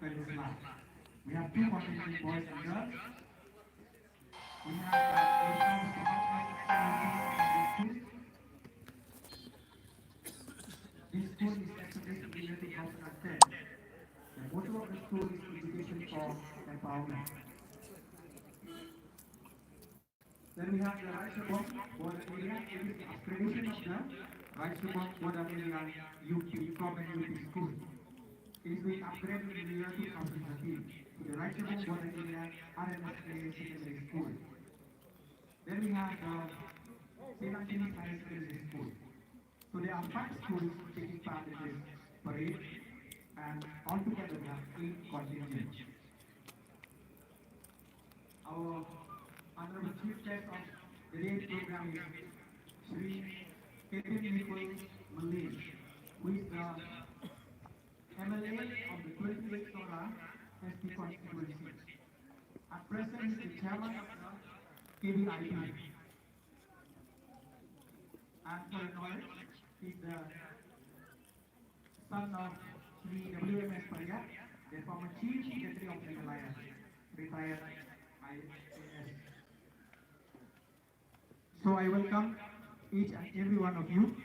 Wellness Lab. We have two contingent boys and girls. We have Irfan Secondary School. This school is established in the year 2010. The motto of the school is education for empowerment. Then we have the Raishapong border area. It is the upgradation of the Raishapong border area UP Common UP school. It is being upgraded in the year 2013 to the Raishapong border area RMSA Secondary School. Then we have the Senachini High Secondary School. So there are five schools taking part in this parade, and altogether we have 8 contingents. Our Honorable Chief Guest of the day's program is Sri Kevin Nicholas Malay, who is the MLA of the 28th Sora SP constituency. At present, he is the chairman of the KBIP. And for your knowledge, he is the son of Sri WMS Parya, the former Chief Secretary of Meghalaya, retired IAS. So I welcome each and every one of you